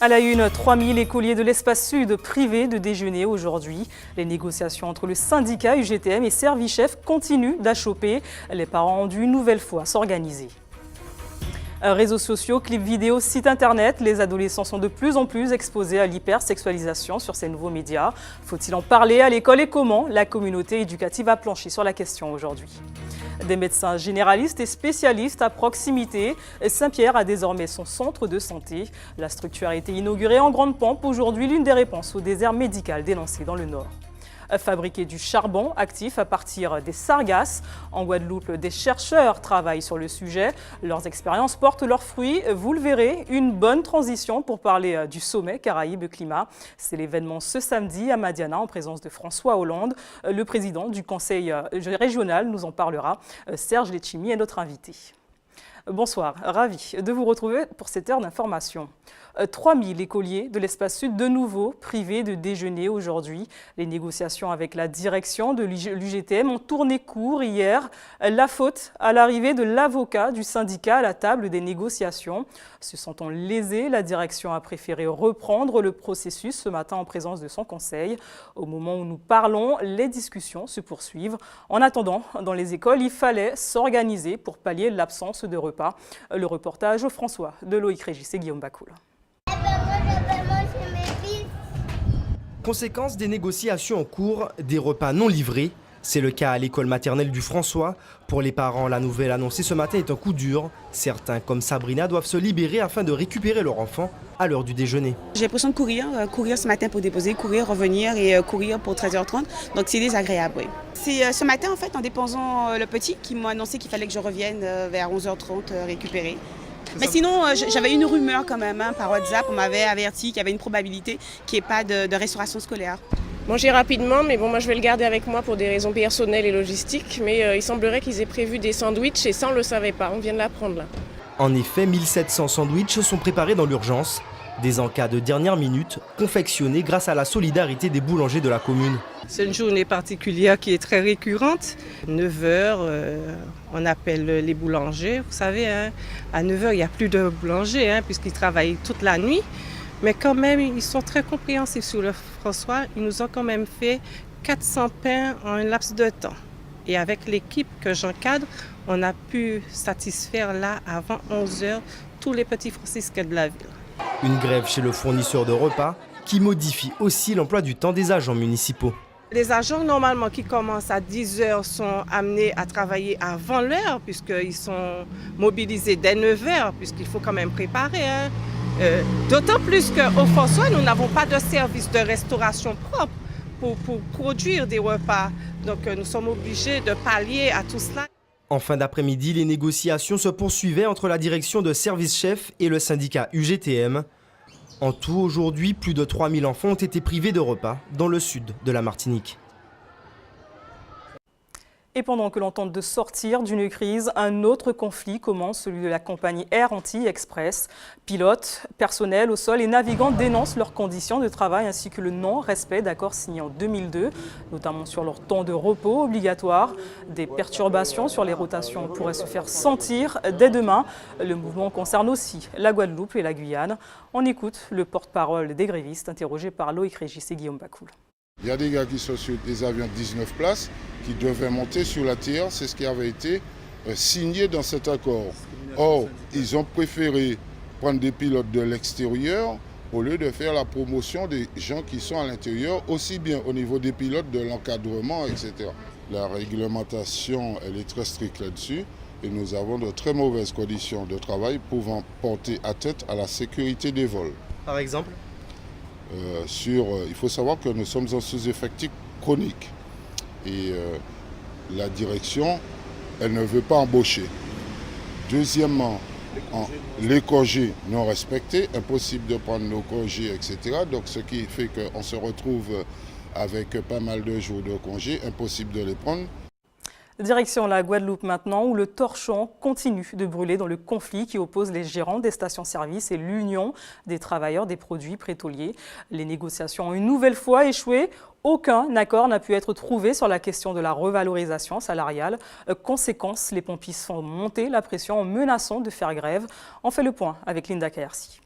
À la une, 3000 écoliers de l'espace sud privés de déjeuner aujourd'hui. Les négociations entre le syndicat UGTM et Servichef continuent d'achopper. Les parents ont dû une nouvelle fois s'organiser. Réseaux sociaux, clips vidéo, sites internet, les adolescents sont de plus en plus exposés à l'hypersexualisation sur ces nouveaux médias. Faut-il en parler à l'école et comment? La communauté éducative a planché sur la question aujourd'hui. Des médecins généralistes et spécialistes à proximité. Saint-Pierre a désormais son centre de santé. La structure a été inaugurée en grande pompe. Aujourd'hui, l'une des réponses au désert médical dénoncé dans le Nord. Fabriquer du charbon actif à partir des sargasses. En Guadeloupe, des chercheurs travaillent sur le sujet. Leurs expériences portent leurs fruits. Vous le verrez, une bonne transition pour parler du sommet Caraïbes-Climat. C'est l'événement ce samedi à Madiana en présence de François Hollande. Le président du conseil régional nous en parlera. Serge Letchimi est notre invité. Bonsoir, ravi de vous retrouver pour cette heure d'information. 3000 écoliers de l'espace sud de nouveau privés de déjeuner aujourd'hui. Les négociations avec la direction de l'UGTM ont tourné court hier. La faute à l'arrivée de l'avocat du syndicat à la table des négociations. Se sentant lésé, la direction a préféré reprendre le processus ce matin en présence de son conseil. Au moment où nous parlons, les discussions se poursuivent. En attendant, dans les écoles, il fallait s'organiser pour pallier l'absence de repas. Le reportage au François de Loïc Régis et Guillaume Bacoul. Conséquence des négociations en cours, des repas non livrés. C'est le cas à l'école maternelle du François. Pour les parents, la nouvelle annoncée ce matin est un coup dur. Certains, comme Sabrina, doivent se libérer afin de récupérer leur enfant à l'heure du déjeuner. J'ai l'impression de courir ce matin pour déposer, courir, revenir et courir pour 13h30. Donc c'est désagréable, oui. C'est ce matin, en fait, en déposant le petit, qui m'a annoncé qu'il fallait que je revienne vers 11h30 récupérer. Mais sinon, j'avais une rumeur quand même par WhatsApp. On m'avait averti qu'il y avait une probabilité qu'il n'y ait pas de restauration scolaire. Manger rapidement, mais bon, moi je vais le garder avec moi pour des raisons personnelles et logistiques. Mais il semblerait qu'ils aient prévu des sandwichs et ça on ne le savait pas, on vient de l'apprendre là. En effet, 1700 sandwichs sont préparés dans l'urgence. Des encas de dernière minute, confectionnés grâce à la solidarité des boulangers de la commune. C'est une journée particulière qui est très récurrente. 9h, on appelle les boulangers. Vous savez, hein, à 9h, il n'y a plus de boulangers puisqu'ils travaillent toute la nuit. Mais quand même, ils sont très compréhensifs sur le François. Ils nous ont quand même fait 400 pains en un laps de temps. Et avec l'équipe que j'encadre, on a pu satisfaire là, avant 11h, tous les petits franciscains de la ville. Une grève chez le fournisseur de repas qui modifie aussi l'emploi du temps des agents municipaux. Les agents, normalement, qui commencent à 10h, sont amenés à travailler avant l'heure, puisqu'ils sont mobilisés dès 9h, puisqu'il faut quand même préparer. D'autant plus qu'au François, nous n'avons pas de service de restauration propre pour produire des repas. Donc, nous sommes obligés de pallier à tout cela. En fin d'après-midi, les négociations se poursuivaient entre la direction de Servichef et le syndicat UGTM. En tout, aujourd'hui, plus de 3000 enfants ont été privés de repas dans le sud de la Martinique. Et pendant que l'on tente de sortir d'une crise, un autre conflit commence, celui de la compagnie Air Antilles-Express. Pilotes, personnel au sol et navigants dénoncent leurs conditions de travail ainsi que le non-respect d'accords signés en 2002, notamment sur leur temps de repos obligatoire. Des perturbations sur les rotations pourraient se faire sentir dès demain. Le mouvement concerne aussi la Guadeloupe et la Guyane. On écoute le porte-parole des grévistes interrogé par Loïc Régis et Guillaume Bacoul. Il y a des gars qui sont sur des avions de 19 places qui devaient monter sur la TR, c'est ce qui avait été signé dans cet accord. Or, ils ont préféré prendre des pilotes de l'extérieur au lieu de faire la promotion des gens qui sont à l'intérieur, aussi bien au niveau des pilotes, de l'encadrement, etc. La réglementation, elle est très stricte là-dessus et nous avons de très mauvaises conditions de travail pouvant porter atteinte à la sécurité des vols. Par exemple ? Il faut savoir que nous sommes en sous-effectif chronique et la direction, elle ne veut pas embaucher. Deuxièmement, les congés non respectés, impossible de prendre nos congés, etc. Donc ce qui fait qu'on se retrouve avec pas mal de jours de congés, impossible de les prendre. Direction la Guadeloupe maintenant, où le torchon continue de brûler dans le conflit qui oppose les gérants des stations-service et l'Union des travailleurs des produits pétroliers. Les négociations ont une nouvelle fois échoué. Aucun accord n'a pu être trouvé sur la question de la revalorisation salariale. Conséquence, les pompistes font monter la pression en menaçant de faire grève. On fait le point avec Linda Kayersi.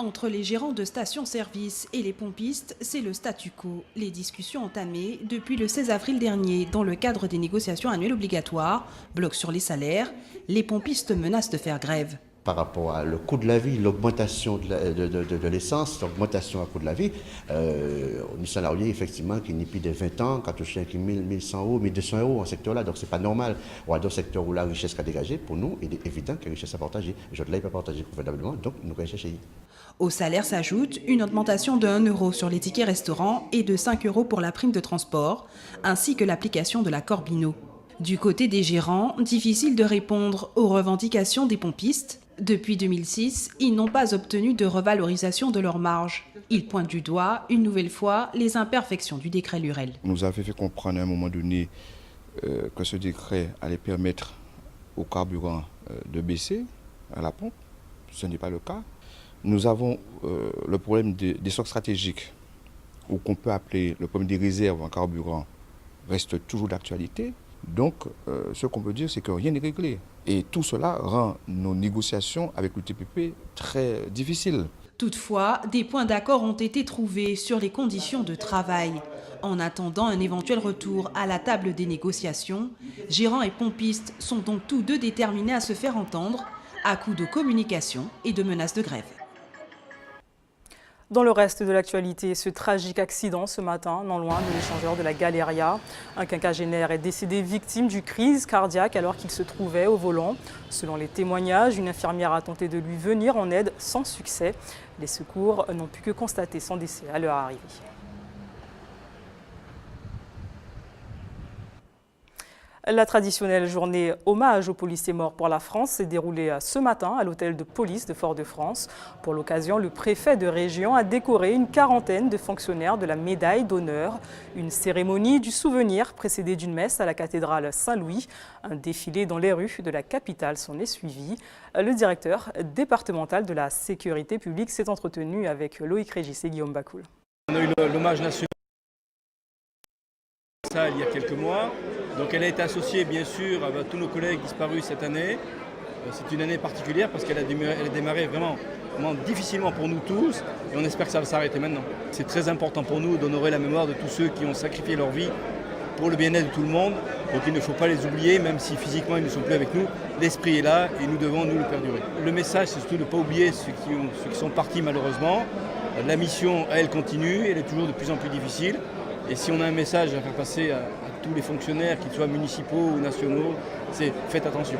Entre les gérants de stations-service et les pompistes, c'est le statu quo. Les discussions entamées depuis le 16 avril dernier dans le cadre des négociations annuelles obligatoires bloquent sur les salaires. Les pompistes menacent de faire grève. Par rapport au coût de la vie, l'augmentation de l'essence, l'augmentation du coût de la vie, on est salarié effectivement qui n'est plus de 20 ans, quand on touche 1100 euros, 1200 euros dans ce secteur-là, donc c'est pas normal. On a dans secteur où la richesse qu'a dégagée, pour nous, il est évident que la richesse à partager. Je ne l'ai pas partagée convenablement, donc nous allons chercher. Au salaire s'ajoute une augmentation de 1 euro sur les tickets restaurants et de 5 euros pour la prime de transport, ainsi que l'application de la Corbino. Du côté des gérants, difficile de répondre aux revendications des pompistes. Depuis 2006, ils n'ont pas obtenu de revalorisation de leur marge. Ils pointent du doigt, une nouvelle fois, les imperfections du décret Lurel. On nous avait fait comprendre à un moment donné que ce décret allait permettre au carburant de baisser à la pompe. Ce n'est pas le cas. Nous avons le problème des stocks stratégiques, ou qu'on peut appeler le problème des réserves en carburant, reste toujours d'actualité. Donc, ce qu'on peut dire, c'est que rien n'est réglé. Et tout cela rend nos négociations avec le TPP très difficiles. Toutefois, des points d'accord ont été trouvés sur les conditions de travail. En attendant un éventuel retour à la table des négociations, gérants et pompistes sont donc tous deux déterminés à se faire entendre, à coup de communication et de menaces de grève. Dans le reste de l'actualité, ce tragique accident ce matin, non loin de l'échangeur de la Galeria. Un quinquagénaire est décédé victime d'une crise cardiaque alors qu'il se trouvait au volant. Selon les témoignages, une infirmière a tenté de lui venir en aide sans succès. Les secours n'ont pu que constater son décès à leur arrivée. La traditionnelle journée hommage aux policiers morts pour la France s'est déroulée ce matin à l'hôtel de police de Fort-de-France. Pour l'occasion, le préfet de région a décoré une quarantaine de fonctionnaires de la médaille d'honneur. Une cérémonie du souvenir précédée d'une messe à la cathédrale Saint-Louis. Un défilé dans les rues de la capitale s'en est suivi. Le directeur départemental de la sécurité publique s'est entretenu avec Loïc Régis et Guillaume Bacoul. On a eu l'hommage national il y a quelques mois. Donc elle a été associée bien sûr à tous nos collègues disparus cette année. C'est une année particulière parce qu'elle a démarré vraiment difficilement pour nous tous et on espère que ça va s'arrêter maintenant. C'est très important pour nous d'honorer la mémoire de tous ceux qui ont sacrifié leur vie pour le bien-être de tout le monde. Donc il ne faut pas les oublier, même si physiquement ils ne sont plus avec nous. L'esprit est là et nous devons nous le perdurer. Le message, c'est surtout de ne pas oublier ceux qui sont partis malheureusement. La mission, elle continue, elle est toujours de plus en plus difficile. Et si on a un message à faire passer à tous les fonctionnaires, qu'ils soient municipaux ou nationaux, c'est faites attention.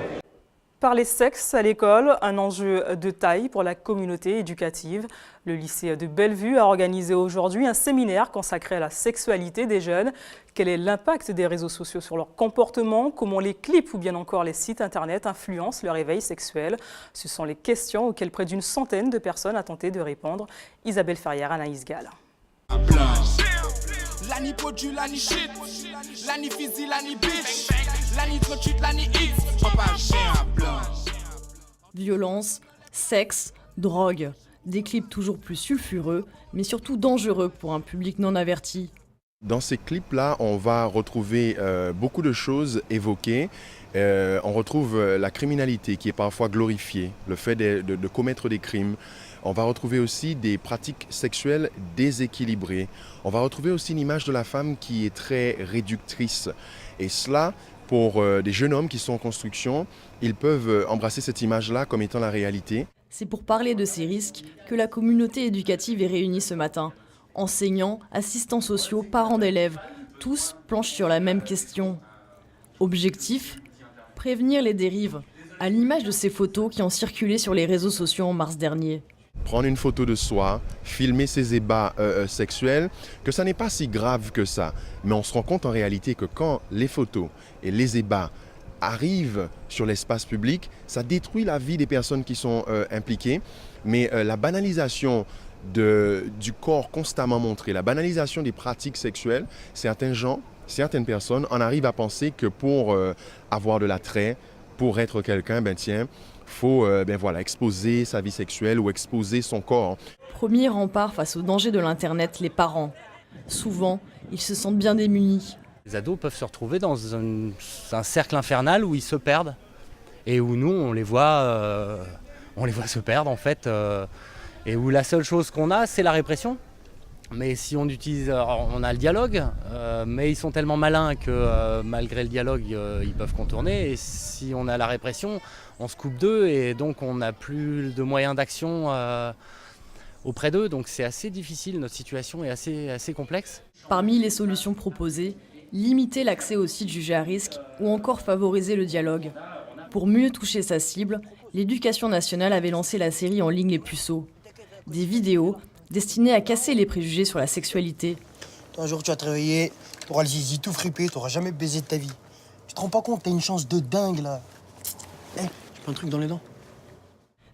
Parler sexe à l'école, un enjeu de taille pour la communauté éducative. Le lycée de Bellevue a organisé aujourd'hui un séminaire consacré à la sexualité des jeunes. Quel est l'impact des réseaux sociaux sur leur comportement? Comment les clips ou bien encore les sites internet influencent leur éveil sexuel? Ce sont les questions auxquelles près d'une centaine de personnes a tenté de répondre. Isabelle Ferrière, Anaïs Gall. L'année produit, l'année shit, l'année physique, l'année bitch, l'année 38, l'année hit, papa chien blanc. Violence, sexe, drogue, des clips toujours plus sulfureux, mais surtout dangereux pour un public non averti. Dans ces clips-là, on va retrouver beaucoup de choses évoquées. On retrouve la criminalité qui est parfois glorifiée, le fait de commettre des crimes. On va retrouver aussi des pratiques sexuelles déséquilibrées. On va retrouver aussi une image de la femme qui est très réductrice. Et cela, pour des jeunes hommes qui sont en construction, ils peuvent embrasser cette image-là comme étant la réalité. C'est pour parler de ces risques que la communauté éducative est réunie ce matin. Enseignants, assistants sociaux, parents d'élèves, tous planchent sur la même question. Objectif ? Prévenir les dérives, à l'image de ces photos qui ont circulé sur les réseaux sociaux en mars dernier. Prendre une photo de soi, filmer ses ébats sexuels, que ça n'est pas si grave que ça. Mais on se rend compte en réalité que quand les photos et les ébats arrivent sur l'espace public, ça détruit la vie des personnes qui sont impliquées. Mais la banalisation du corps constamment montré, la banalisation des pratiques sexuelles, certains gens, certaines personnes en arrivent à penser que pour avoir de l'attrait, pour être quelqu'un, faut exposer sa vie sexuelle ou exposer son corps. Premier rempart face au danger de l'Internet, les parents. Souvent, ils se sentent bien démunis. Les ados peuvent se retrouver dans un cercle infernal où ils se perdent et où nous, on les voit se perdre en fait. et où la seule chose qu'on a, c'est la répression. Mais si on utilise, on a le dialogue, mais ils sont tellement malins que malgré le dialogue, ils peuvent contourner. Et si on a la répression, on se coupe d'eux et donc on n'a plus de moyens d'action auprès d'eux. Donc c'est assez difficile, notre situation est assez complexe. Parmi les solutions proposées, limiter l'accès aux sites jugés à risque ou encore favoriser le dialogue. Pour mieux toucher sa cible, l'Éducation nationale avait lancé la série en ligne Les Puceaux. Des vidéos destinées à casser les préjugés sur la sexualité. Un jour, tu vas te réveiller, t'auras le zizi tout fripé, t'auras jamais baisé de ta vie. Tu te rends pas compte, t'as une chance de dingue, là. Hé, j'ai pas un truc dans les dents.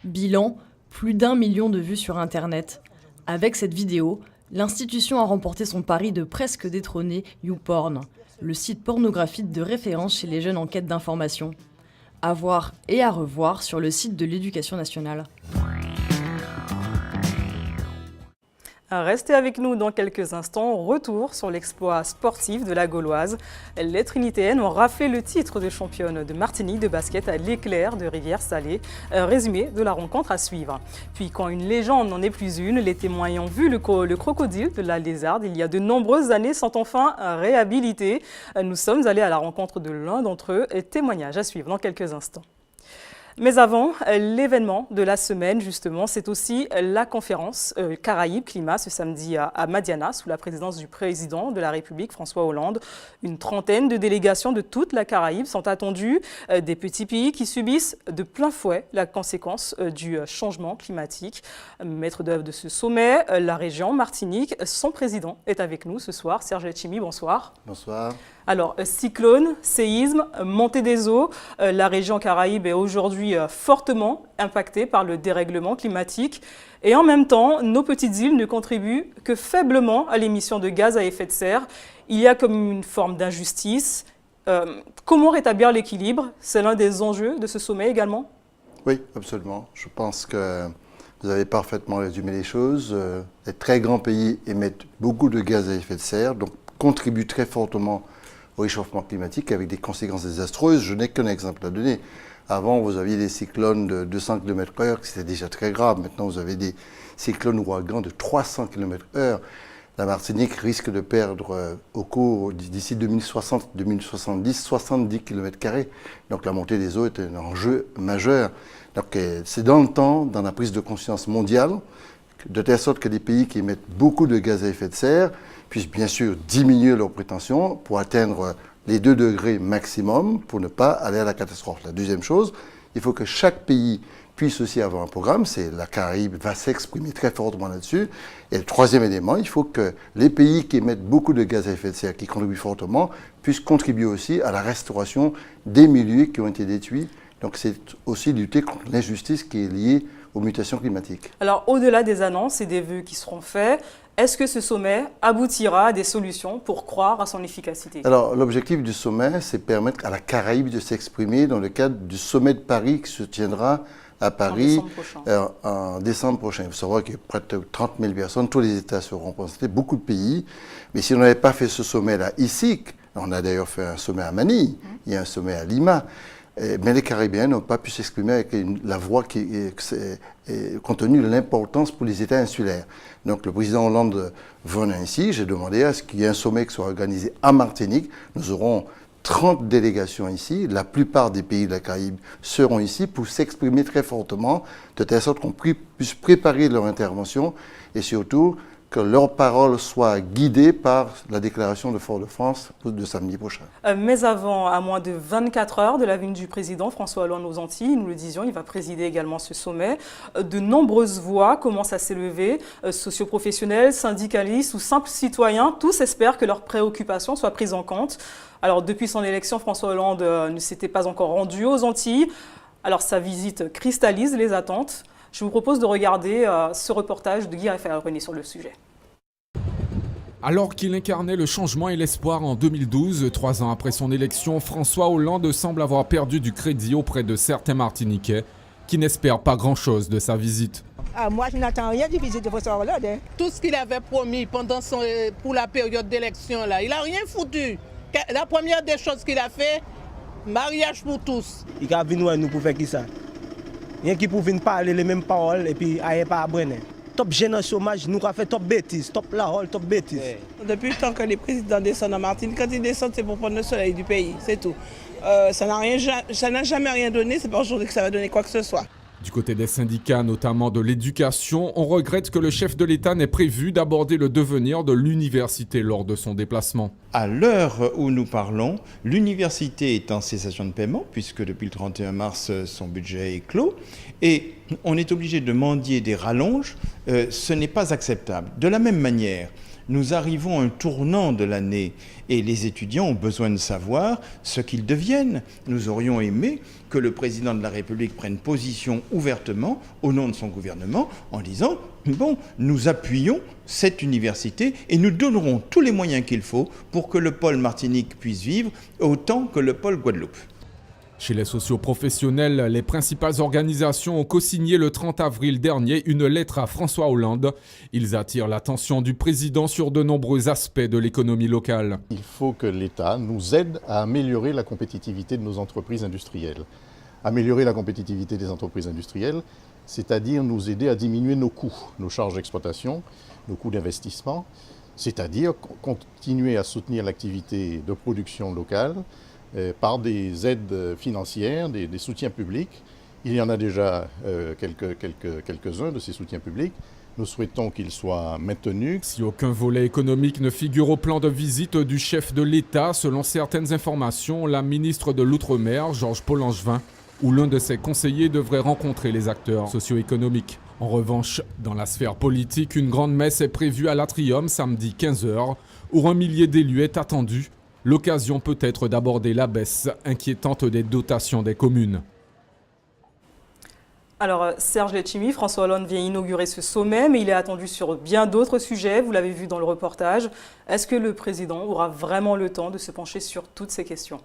Bilan, plus d'1 million de vues sur Internet. Avec cette vidéo, l'institution a remporté son pari de presque détrôner YouPorn, le site pornographique de référence chez les jeunes en quête d'information. À voir et à revoir sur le site de l'Éducation nationale. Restez avec nous dans quelques instants. Retour sur l'exploit sportif de la Gauloise. Les Trinitéennes ont raflé le titre de championne de Martinique de basket à l'Éclair de Rivière-Salée. Résumé de la rencontre à suivre. Puis quand une légende n'en est plus une, les témoins ayant vu le crocodile de la Lézarde il y a de nombreuses années sont enfin réhabilités. Nous sommes allés à la rencontre de l'un d'entre eux. Témoignage à suivre dans quelques instants. Mais avant, l'événement de la semaine, justement, c'est aussi la conférence Caraïbes-Climat ce samedi à Madiana, sous la présidence du président de la République, François Hollande. Une trentaine de délégations de toute la Caraïbe sont attendues, des petits pays qui subissent de plein fouet la conséquence du changement climatique. Maître d'œuvre de ce sommet, la région Martinique, son président est avec nous ce soir. Serge Letchimy, bonsoir. Bonsoir. Alors, cyclone, séisme, montée des eaux, la région Caraïbe est aujourd'hui fortement impactée par le dérèglement climatique. Et en même temps, nos petites îles ne contribuent que faiblement à l'émission de gaz à effet de serre. Il y a comme une forme d'injustice. Comment rétablir l'équilibre? C'est l'un des enjeux de ce sommet également? Oui, absolument. Je pense que vous avez parfaitement résumé les choses. Les très grands pays émettent beaucoup de gaz à effet de serre, donc contribuent très fortement au réchauffement climatique avec des conséquences désastreuses. Je n'ai qu'un exemple à donner. Avant, vous aviez des cyclones de 200 km/h, c'était déjà très grave. Maintenant, vous avez des cyclones ouragans de 300 km/h. La Martinique risque de perdre au cours d'ici 2060-2070 70 km². Donc la montée des eaux est un enjeu majeur. Donc c'est dans le temps, dans la prise de conscience mondiale, de telle sorte que des pays qui émettent beaucoup de gaz à effet de serre puissent bien sûr diminuer leurs prétentions pour atteindre les 2 degrés maximum pour ne pas aller à la catastrophe. La deuxième chose, il faut que chaque pays puisse aussi avoir un programme. C'est la Caraïbe va s'exprimer très fortement là-dessus. Et le troisième élément, il faut que les pays qui émettent beaucoup de gaz à effet de serre, qui contribuent fortement, puissent contribuer aussi à la restauration des milieux qui ont été détruits. Donc c'est aussi lutter contre l'injustice qui est liée aux mutations climatiques. Alors au-delà des annonces et des vœux qui seront faits, est-ce que ce sommet aboutira à des solutions pour croire à son efficacité? Alors l'objectif du sommet, c'est permettre à la Caraïbe de s'exprimer dans le cadre du sommet de Paris qui se tiendra à Paris en décembre prochain. Il faut savoir qu'il y a près de 30 000 personnes, tous les États seront représentés, beaucoup de pays. Mais si on n'avait pas fait ce sommet-là ici, on a d'ailleurs fait un sommet à Manille, il y a un sommet à Lima, mais les Caribéens n'ont pas pu s'exprimer avec la voix compte tenu de l'importance pour les États insulaires. Donc le président Hollande venant ici, j'ai demandé à ce qu'il y ait un sommet qui soit organisé à Martinique. Nous aurons 30 délégations ici, la plupart des pays de la Caraïbe seront ici pour s'exprimer très fortement, de telle sorte qu'on puisse préparer leur intervention et surtout que leurs paroles soient guidées par la déclaration de Fort-de-France de samedi prochain. Mais avant, à moins de 24 heures de la venue du président François Hollande aux Antilles, nous le disions, il va présider également ce sommet. De nombreuses voix commencent à s'élever, socioprofessionnels, syndicalistes ou simples citoyens, tous espèrent que leurs préoccupations soient prises en compte. Alors depuis son élection, François Hollande ne s'était pas encore rendu aux Antilles. Alors sa visite cristallise les attentes. Je vous propose de regarder ce reportage de Guy René sur le sujet. Alors qu'il incarnait le changement et l'espoir en 2012, 3 ans après son élection, François Hollande semble avoir perdu du crédit auprès de certains Martiniquais qui n'espèrent pas grand-chose de sa visite. Moi, je n'attends rien du visite de François Hollande. Tout ce qu'il avait promis pour la période d'élection, là, il n'a rien foutu. La première des choses qu'il a fait, mariage pour tous. Il a venu nous pour faire qui ça? Rien qui pour venir parler les mêmes paroles et puis il pas à Brenner. top gênant chômage, nous avons fait top bêtise, top la rôle, top bêtise. Depuis le temps que les présidents descendent en Martinique, quand ils descendent, c'est pour prendre le soleil du pays, c'est tout. Ça n'a jamais rien donné, c'est pas aujourd'hui que ça va donner quoi que ce soit. Du côté des syndicats, notamment de l'éducation, on regrette que le chef de l'État n'ait prévu d'aborder le devenir de l'université lors de son déplacement. À l'heure où nous parlons, l'université est en cessation de paiement, puisque depuis le 31 mars, son budget est clos, et on est obligé de mendier des rallonges. Ce n'est pas acceptable. De la même manière, nous arrivons à un tournant de l'année et les étudiants ont besoin de savoir ce qu'ils deviennent. Nous aurions aimé que le président de la République prenne position ouvertement au nom de son gouvernement en disant « Bon, nous appuyons cette université et nous donnerons tous les moyens qu'il faut pour que le pôle Martinique puisse vivre autant que le pôle Guadeloupe ». Chez les socioprofessionnels, les principales organisations ont co-signé le 30 avril dernier une lettre à François Hollande. Ils attirent l'attention du président sur de nombreux aspects de l'économie locale. Il faut que l'État nous aide à améliorer la compétitivité de nos entreprises industrielles. Améliorer la compétitivité des entreprises industrielles, c'est-à-dire nous aider à diminuer nos coûts, nos charges d'exploitation, nos coûts d'investissement, c'est-à-dire continuer à soutenir l'activité de production locale, par des aides financières, des soutiens publics. Il y en a déjà quelques-uns de ces soutiens publics. Nous souhaitons qu'ils soient maintenus. Si aucun volet économique ne figure au plan de visite du chef de l'État, selon certaines informations, la ministre de l'Outre-mer, Georges Paul-Angevin, ou l'un de ses conseillers devrait rencontrer les acteurs socio-économiques. En revanche, dans la sphère politique, une grande messe est prévue à l'Atrium samedi 15h, où 1 millier d'élus est attendu. L'occasion peut être d'aborder la baisse inquiétante des dotations des communes. Alors Serge Letchimy, François Hollande vient inaugurer ce sommet, mais il est attendu sur bien d'autres sujets, vous l'avez vu dans le reportage. Est-ce que le président aura vraiment le temps de se pencher sur toutes ces questions ?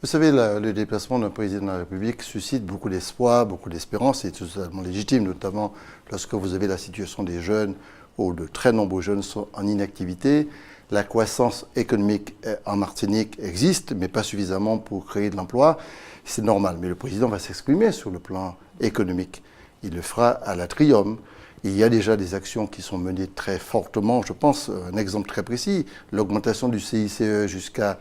Vous savez, le déplacement d'un président de la République suscite beaucoup d'espoir, beaucoup d'espérance, et c'est totalement légitime, notamment lorsque vous avez la situation des jeunes, où de très nombreux jeunes sont en inactivité. La croissance économique en Martinique existe, mais pas suffisamment pour créer de l'emploi. C'est normal, mais le président va s'exprimer sur le plan économique. Il le fera à l'Atrium. Il y a déjà des actions qui sont menées très fortement. Je pense, un exemple très précis, l'augmentation du CICE jusqu'à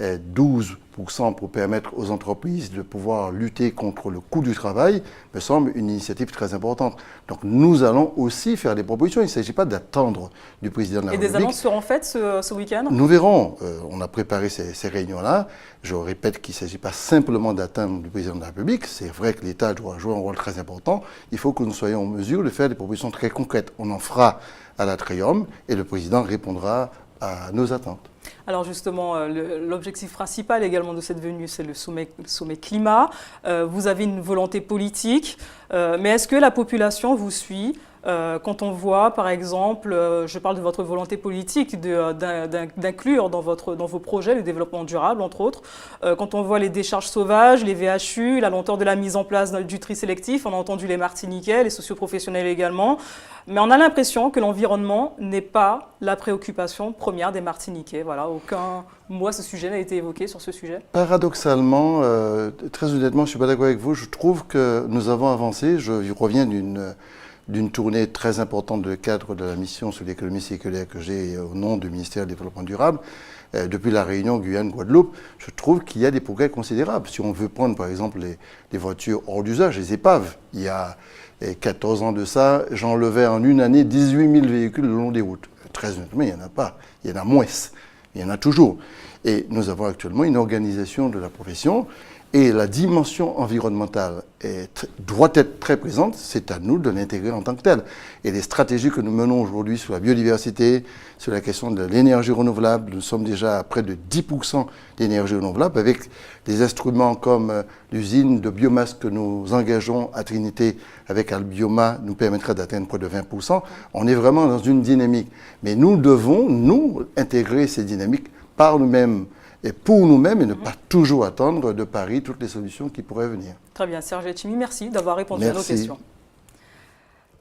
12% pour permettre aux entreprises de pouvoir lutter contre le coût du travail me semble une initiative très importante. Donc nous allons aussi faire des propositions. Il ne s'agit pas d'attendre du président de la République. Et des annonces seront faites ce week-end ? Nous verrons. On a préparé ces réunions-là. Je répète qu'il ne s'agit pas simplement d'attendre du président de la République. C'est vrai que l'État doit jouer un rôle très important. Il faut que nous soyons en mesure de faire des propositions très concrètes. On en fera à l'Atrium et le président répondra à nos attentes. Alors justement, l'objectif principal également de cette venue, c'est le sommet climat. Vous avez une volonté politique, mais est-ce que la population vous suit quand on voit, par exemple, je parle de votre volonté politique d'inclure dans vos projets le développement durable, entre autres, quand on voit les décharges sauvages, les VHU, la lenteur de la mise en place du tri sélectif, on a entendu les Martiniquais, les socioprofessionnels également, mais on a l'impression que l'environnement n'est pas la préoccupation première des Martiniquais. Voilà, aucun mot à ce sujet n'a été évoqué sur ce sujet. Paradoxalement, très honnêtement, je ne suis pas d'accord avec vous, je trouve que nous avons avancé, je reviens d'une tournée très importante de cadre de la mission sur l'économie circulaire que j'ai au nom du ministère du Développement durable. Depuis la Réunion, Guyane, Guadeloupe, je trouve qu'il y a des progrès considérables. Si on veut prendre par exemple les voitures hors d'usage, les épaves, il y a 14 ans de ça, j'enlevais en une année 18 000 véhicules le long des routes. Très honnêtement, il n'y en a pas, il y en a moins, il y en a toujours. Et nous avons actuellement une organisation de la profession. Et la dimension environnementale doit être très présente, c'est à nous de l'intégrer en tant que telle. Et les stratégies que nous menons aujourd'hui sur la biodiversité, sur la question de l'énergie renouvelable, nous sommes déjà à près de 10% d'énergie renouvelable, avec des instruments comme l'usine de biomasse que nous engageons à Trinité avec Albioma, nous permettra d'atteindre près de 20%. On est vraiment dans une dynamique. Mais nous devons, nous, intégrer ces dynamiques par nous-mêmes, et pour nous-mêmes, et ne pas toujours attendre de Paris toutes les solutions qui pourraient venir. Très bien, Serge Letchimy, merci d'avoir répondu à nos questions.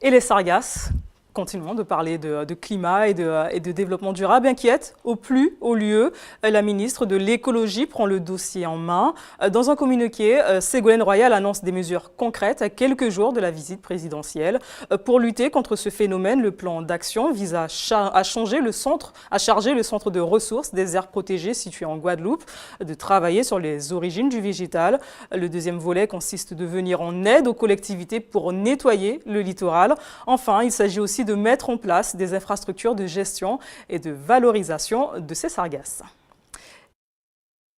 Et les sargasses, Continuons de parler de climat et de développement durable. Inquiète au plus haut lieu, la ministre de l'écologie prend le dossier en main. Dans un communiqué, Ségolène Royal annonce des mesures concrètes à quelques jours de la visite présidentielle. Pour lutter contre ce phénomène, le plan d'action vise à charger le centre de ressources des aires protégées situées en Guadeloupe, de travailler sur les origines du végétal. Le deuxième volet consiste de venir en aide aux collectivités pour nettoyer le littoral. Enfin, il s'agit aussi de mettre en place des infrastructures de gestion et de valorisation de ces sargasses.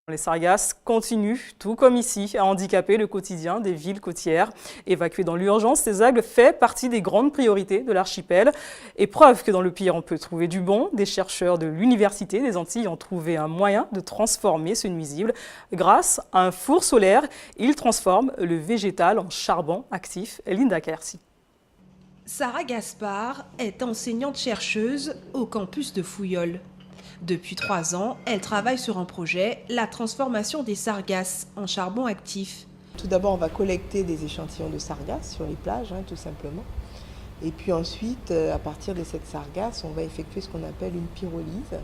Les sargasses continuent, tout comme ici, à handicaper le quotidien des villes côtières. Évacuées dans l'urgence, ces algues font partie des grandes priorités de l'archipel. Et preuve que dans le pire, on peut trouver du bon, des chercheurs de l'Université des Antilles ont trouvé un moyen de transformer ce nuisible. Grâce à un four solaire, ils transforment le végétal en charbon actif. Linda Kersi. Sarah Gaspard est enseignante-chercheuse au campus de Fouillol. Depuis 3 ans, elle travaille sur un projet, la transformation des sargasses en charbon actif. Tout d'abord, on va collecter des échantillons de sargasses sur les plages, tout simplement. Et puis ensuite, à partir de cette sargasse, on va effectuer ce qu'on appelle une pyrolyse.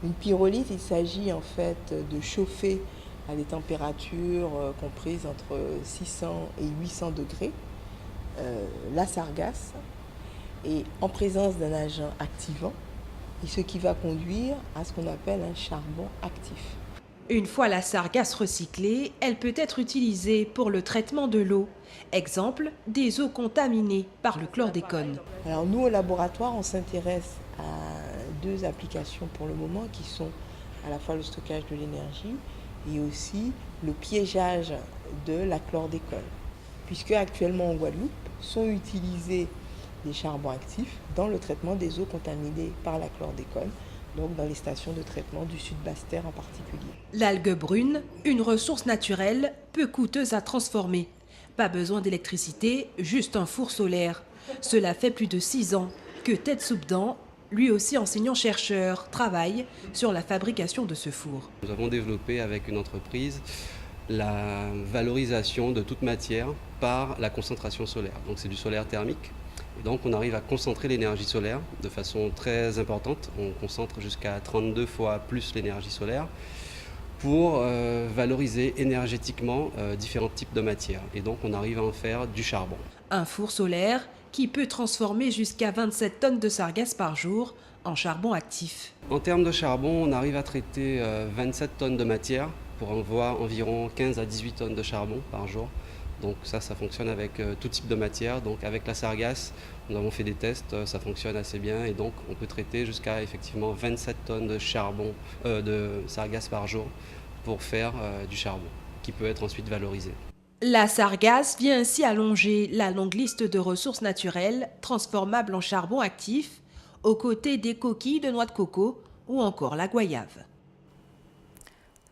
Une pyrolyse, il s'agit en fait de chauffer à des températures comprises entre 600 et 800 degrés la sargasse, et en présence d'un agent activant, et ce qui va conduire à ce qu'on appelle un charbon actif. Une fois la sargasse recyclée, elle peut être utilisée pour le traitement de l'eau. Exemple, des eaux contaminées par le chlordécone. Alors nous, au laboratoire, on s'intéresse à 2 applications pour le moment qui sont à la fois le stockage de l'énergie et aussi le piégeage de la chlordécone. Puisque actuellement en Guadeloupe sont utilisés des charbons actifs dans le traitement des eaux contaminées par la chlordécone, donc dans les stations de traitement du Sud Basse-Terre en particulier. L'algue brune, une ressource naturelle peu coûteuse à transformer. Pas besoin d'électricité, juste un four solaire. Cela fait plus de 6 ans que Ted Soubdan, lui aussi enseignant-chercheur, travaille sur la fabrication de ce four. Nous avons développé avec une entreprise la valorisation de toute matière par la concentration solaire. Donc c'est du solaire thermique. Et donc on arrive à concentrer l'énergie solaire de façon très importante. On concentre jusqu'à 32 fois plus l'énergie solaire pour valoriser énergétiquement différents types de matières. Et donc on arrive à en faire du charbon. Un four solaire qui peut transformer jusqu'à 27 tonnes de sargasses par jour en charbon actif. En termes de charbon, on arrive à traiter 27 tonnes de matière pour environ 15 à 18 tonnes de charbon par jour. Donc ça fonctionne avec tout type de matière. Donc avec la sargasse, nous avons fait des tests, ça fonctionne assez bien. Et donc on peut traiter jusqu'à effectivement 27 tonnes de charbon, de sargasse par jour pour faire du charbon qui peut être ensuite valorisé. La sargasse vient ainsi allonger la longue liste de ressources naturelles transformables en charbon actif, aux côtés des coquilles de noix de coco ou encore la goyave.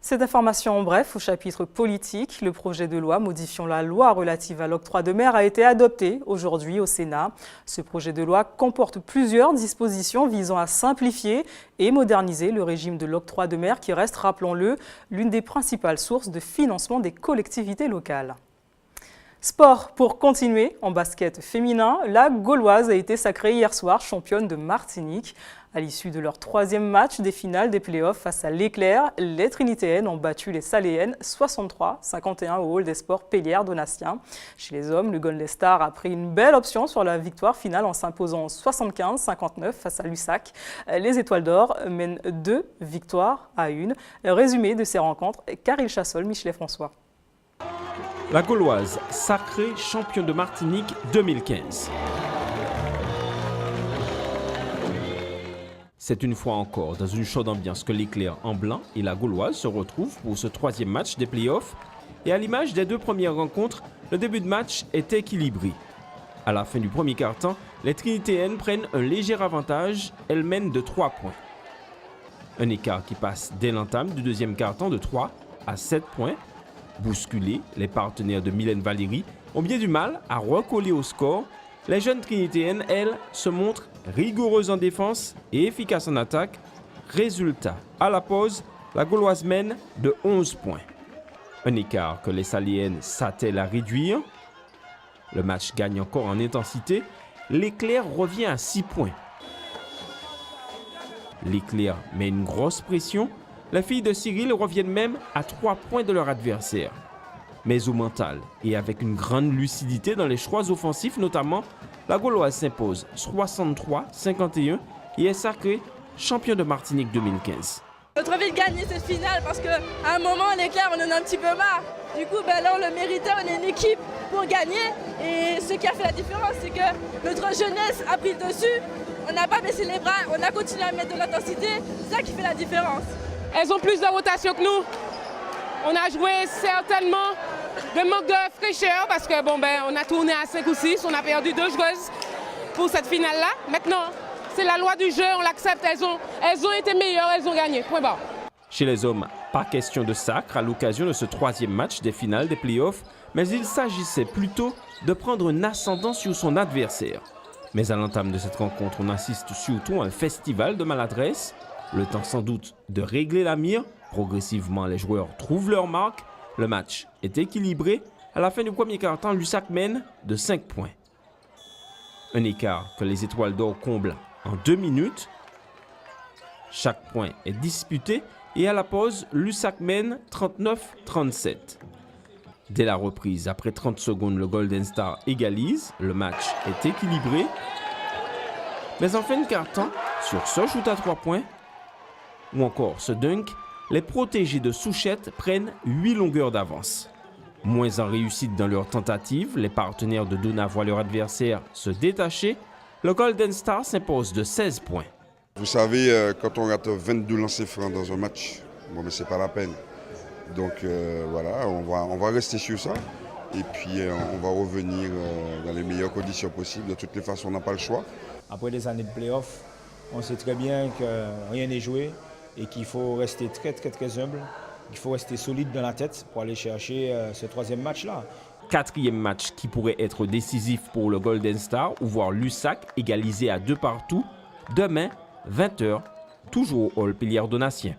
Cette information en bref au chapitre politique, le projet de loi modifiant la loi relative à l'octroi de mer a été adopté aujourd'hui au Sénat. Ce projet de loi comporte plusieurs dispositions visant à simplifier et moderniser le régime de l'octroi de mer qui reste, rappelons-le, l'une des principales sources de financement des collectivités locales. Sport pour continuer, en basket féminin, la Gauloise a été sacrée hier soir championne de Martinique. À l'issue de leur 3e match des finales des playoffs face à l'Éclair, les Trinitéennes ont battu les Saléennes 63-51 au hall des sports Pélière-Donatien. Chez les hommes, le Golden Star a pris une belle option sur la victoire finale en s'imposant 75-59 face à Lussac. Les Étoiles d'Or mènent 2-1. Résumé de ces rencontres, Caril Chassol, Michelet François. La Gauloise, sacrée championne de Martinique 2015. C'est une fois encore dans une chaude ambiance que l'Éclair en blanc et la Gauloise se retrouvent pour ce 3e match des playoffs. Et à l'image des 2 premières rencontres, le début de match est équilibré. À la fin du premier quart-temps, les Trinitéennes prennent un léger avantage, elles mènent de 3 points. Un écart qui passe dès l'entame du 2e quart-temps de 3 à 7 points. Bousculés, les partenaires de Mylène Valéry ont bien du mal à recoller au score. Les jeunes Trinitéennes, elles, se montrent rigoureuses en défense et efficaces en attaque. Résultat, à la pause, la Gauloise mène de 11 points. Un écart que les Saléennes s'attellent à réduire. Le match gagne encore en intensité l'Éclair revient à 6 points. L'Éclair met une grosse pression. Les filles de Cyril reviennent même à 3 points de leur adversaire. Mais au mental et avec une grande lucidité dans les choix offensifs notamment, la Gauloise s'impose 63-51 et est sacrée champion de Martinique 2015. Notre envie de gagner cette finale parce qu'à un moment, l'Éclair, on en a un petit peu marre. Du coup, là, on le méritait, on est une équipe pour gagner. Et ce qui a fait la différence, c'est que notre jeunesse a pris le dessus. On n'a pas baissé les bras, on a continué à mettre de l'intensité. C'est ça qui fait la différence. Elles ont plus de rotation que nous. On a joué certainement de manque de fraîcheur parce que on a tourné à 5 ou 6, on a perdu 2 joueuses pour cette finale-là. Maintenant, c'est la loi du jeu, on l'accepte, elles ont été meilleures, elles ont gagné. Point barre. Chez les hommes, pas question de sacre à l'occasion de ce 3e match des finales des playoffs, mais il s'agissait plutôt de prendre un ascendant sur son adversaire. Mais à l'entame de cette rencontre, on assiste surtout à un festival de maladresse. Le temps sans doute de régler la mire. Progressivement, les joueurs trouvent leur marque. Le match est équilibré. À la fin du premier quart-temps, l'USAC mène de 5 points. Un écart que les Étoiles d'Or comblent en 2 minutes. Chaque point est disputé et à la pause, l'USAC mène 39-37. Dès la reprise, après 30 secondes, le Golden Star égalise. Le match est équilibré. Mais en fin de quart-temps, sur ce shoot à 3 points, ou encore ce dunk, les protégés de Souchette prennent 8 longueurs d'avance. Moins en réussite dans leur tentative, les partenaires de Dona voient leur adversaire se détacher. Le Golden Star s'impose de 16 points. Vous savez, quand on rate 22 lancers francs dans un match, mais c'est pas la peine. Donc voilà, on va rester sur ça. Et puis on va revenir dans les meilleures conditions possibles. De toutes les façons, on n'a pas le choix. Après des années de play-off, on sait très bien que rien n'est joué et qu'il faut rester très humble. Il faut rester solide dans la tête pour aller chercher ce 3e match-là. 4e match qui pourrait être décisif pour le Golden Star ou voir l'USAC égalisé à 2 partout. Demain, 20h, toujours au Hall Pilière-Donatien.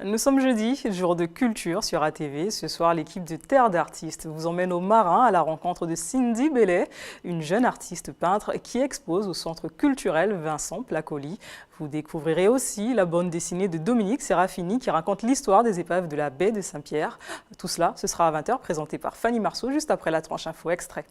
Nous sommes jeudi, jour de culture sur ATV. Ce soir, l'équipe de Terre d'Artistes vous emmène au Marin à la rencontre de Cindy Bellet, une jeune artiste peintre qui expose au centre culturel Vincent Placoli. Vous découvrirez aussi la bande dessinée de Dominique Serafini qui raconte l'histoire des épaves de la baie de Saint-Pierre. Tout cela, ce sera à 20h, présenté par Fanny Marceau, juste après la tranche info extrait.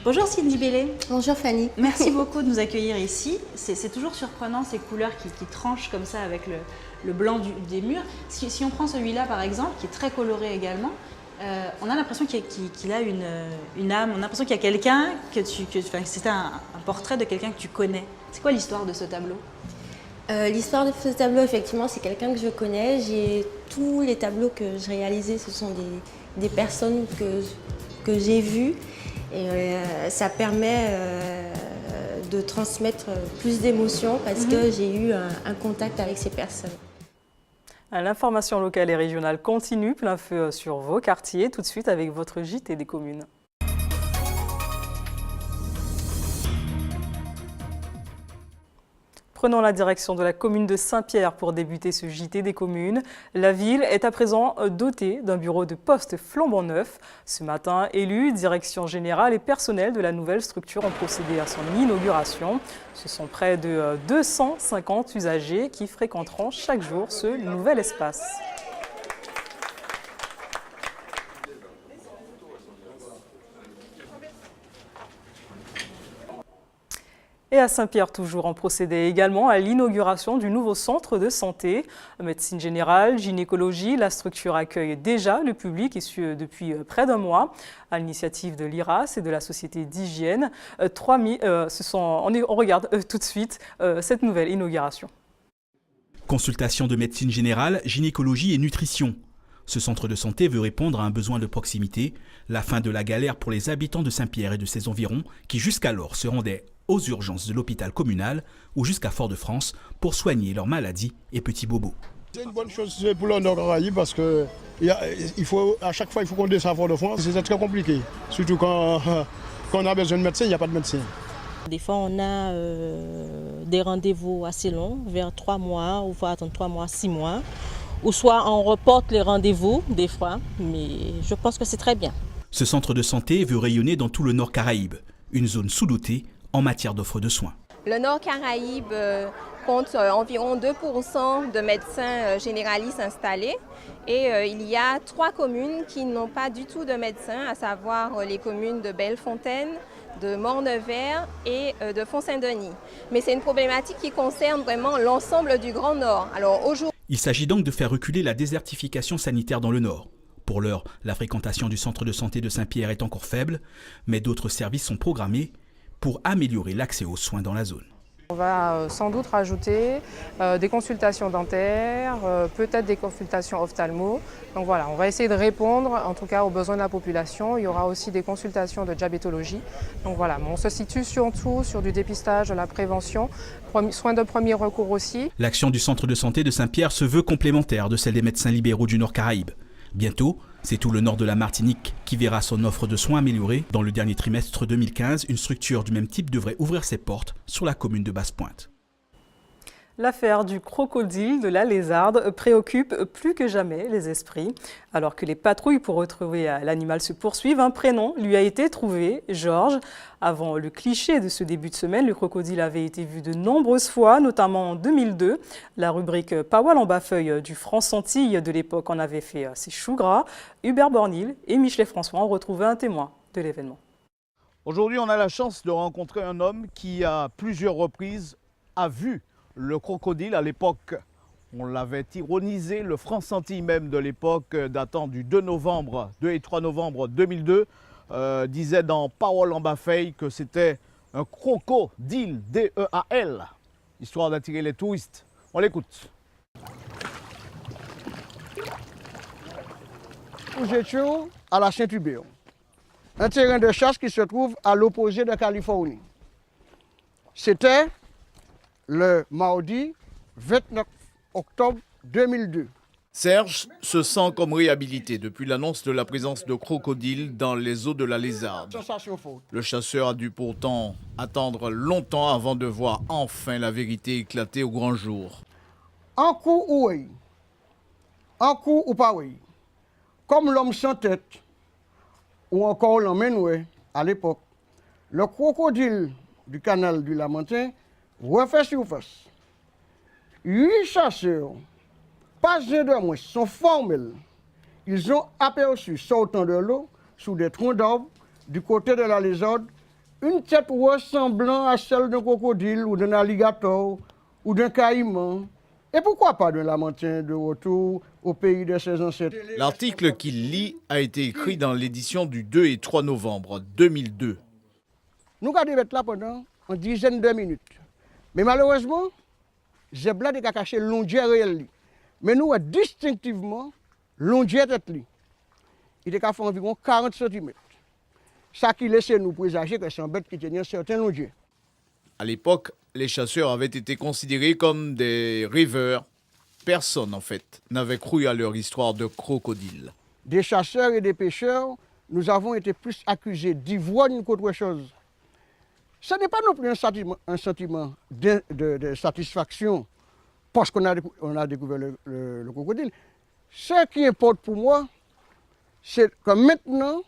Bonjour Cindy Bellet. Bonjour Fanny. Merci beaucoup de nous accueillir ici. C'est toujours surprenant ces couleurs qui tranchent comme ça avec le blanc des murs. Si on prend celui-là par exemple, qui est très coloré également, on a l'impression qu'il a une âme, on a l'impression qu'il y a quelqu'un c'est un portrait de quelqu'un que tu connais. C'est quoi l'histoire de ce tableau? L'histoire de ce tableau, effectivement, c'est quelqu'un que je connais. Tous les tableaux que je réalisais, ce sont des personnes que j'ai vues. Et ça permet de transmettre plus d'émotions parce que j'ai eu un contact avec ces personnes. L'information locale et régionale continue, plein feu sur vos quartiers, tout de suite avec votre JT des communes. Prenons la direction de la commune de Saint-Pierre pour débuter ce JT des communes. La ville est à présent dotée d'un bureau de poste flambant neuf. Ce matin, élus, direction générale et personnel de la nouvelle structure ont procédé à son inauguration. Ce sont près de 250 usagers qui fréquenteront chaque jour ce nouvel espace. Et à Saint-Pierre, toujours, on procédait également à l'inauguration du nouveau centre de santé. Médecine générale, gynécologie, la structure accueille déjà le public issu depuis près d'un mois. À l'initiative de l'IRAS et de la Société d'hygiène, on regarde tout de suite cette nouvelle inauguration. Consultation de médecine générale, gynécologie et nutrition. Ce centre de santé veut répondre à un besoin de proximité, la fin de la galère pour les habitants de Saint-Pierre et de ses environs qui jusqu'alors se rendaient aux urgences de l'hôpital communal ou jusqu'à Fort-de-France pour soigner leurs maladies et petits bobos. C'est une bonne chose pour le Nord-Caraïbes parce que à chaque fois il faut qu'on descende à Fort-de-France. C'est très compliqué, surtout quand Quand on a besoin de médecin, il n'y a pas de médecin. Des fois, on a des rendez-vous assez longs, vers 3 mois, ou il faut attendre 3 mois, 6 mois. Ou soit on reporte les rendez-vous, des fois, mais je pense que c'est très bien. Ce centre de santé veut rayonner dans tout le Nord Caraïbe, une zone sous-dotée en matière d'offres de soins. Le Nord Caraïbe compte environ 2% de médecins généralistes installés et il y a 3 communes qui n'ont pas du tout de médecins, à savoir les communes de Bellefontaine, de Morne-Vert et de Font-Saint-Denis. Mais c'est une problématique qui concerne vraiment l'ensemble du Grand Nord. Alors aujourd'hui, il s'agit donc de faire reculer la désertification sanitaire dans le Nord. Pour l'heure, la fréquentation du centre de santé de Saint-Pierre est encore faible, mais d'autres services sont programmés pour améliorer l'accès aux soins dans la zone. On va sans doute rajouter des consultations dentaires, peut-être des consultations ophtalmo. Donc voilà, on va essayer de répondre en tout cas aux besoins de la population. Il y aura aussi des consultations de diabétologie. Donc voilà, on se situe surtout sur du dépistage, de la prévention, soins de premier recours aussi. L'action du centre de santé de Saint-Pierre se veut complémentaire de celle des médecins libéraux du Nord Caraïbe. Bientôt, c'est tout le nord de la Martinique qui verra son offre de soins améliorée. Dans le dernier trimestre 2015, une structure du même type devrait ouvrir ses portes sur la commune de Basse-Pointe. L'affaire du crocodile de la Lézarde préoccupe plus que jamais les esprits. Alors que les patrouilles pour retrouver l'animal se poursuivent, un prénom lui a été trouvé, Georges. Avant le cliché de ce début de semaine, le crocodile avait été vu de nombreuses fois, notamment en 2002. La rubrique Pawal en bas-feuille du France Antilles de l'époque en avait fait ses choux gras. Hubert Bornil et Michelet François ont retrouvé un témoin de l'événement. Aujourd'hui, on a la chance de rencontrer un homme qui, à plusieurs reprises, a vu le crocodile. À l'époque, on l'avait ironisé, le France Antilles même de l'époque, datant du 2 et 3 novembre 2002, disait dans Parole en bas-feuille que c'était un crocodile, D-E-A-L, histoire d'attirer les touristes. On l'écoute. Nous étions à la Saint-Hubert, un terrain de chasse qui se trouve à l'opposé de Californie. C'était le mardi 29 octobre 2002. Serge se sent comme réhabilité depuis l'annonce de la présence de crocodiles dans les eaux de la Lézarde. Le chasseur a dû pourtant attendre longtemps avant de voir enfin la vérité éclater au grand jour. En coup ou oui, en coup ou pas oui, comme l'homme sans tête, ou encore l'homme à l'époque, le crocodile du canal du Lamentin refait surface. 8 chasseurs, pas un de moins, sont formels. Ils ont aperçu, sortant de l'eau, sous des troncs d'arbres, du côté de la Lézarde, une tête ressemblant à celle d'un crocodile ou d'un alligator ou d'un caïman. Et pourquoi pas d'un Lamentin de retour au pays de ses ancêtres. L'article qu'il lit a été écrit dans l'édition du 2 et 3 novembre 2002. Nous avons été là pendant une dizaine de minutes. Mais malheureusement, j'ai bladé qu'à cacher l'ondière réelle. Mais nous, distinctivement, l'ondière tête. Il est fait environ 40 cm. Ça qui laisse nous présager que c'est un bête qui tenait un certain longier. À l'époque, les chasseurs avaient été considérés comme des rêveurs. Personne, en fait, n'avait cru à leur histoire de crocodile. Des chasseurs et des pêcheurs, nous avons été plus accusés d'ivoire qu'autre chose. Ce n'est pas non plus un sentiment de satisfaction parce qu'on a découvert le crocodile. Ce qui importe pour moi, c'est que maintenant,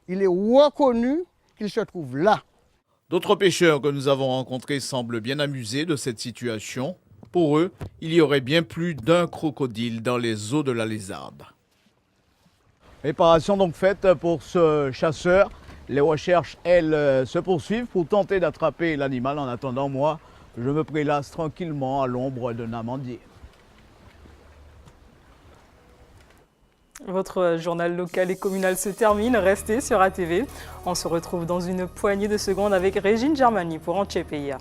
il est reconnu qu'il se trouve là. D'autres pêcheurs que nous avons rencontrés semblent bien amusés de cette situation. Pour eux, il y aurait bien plus d'un crocodile dans les eaux de la Lézarde. Réparation donc faite pour ce chasseur. Les recherches, elles, se poursuivent pour tenter d'attraper l'animal. En attendant, moi, je me prélasse tranquillement à l'ombre d'un amandier. Votre journal local et communal se termine. Restez sur ATV. On se retrouve dans une poignée de secondes avec Régine Germani pour Antche Pays.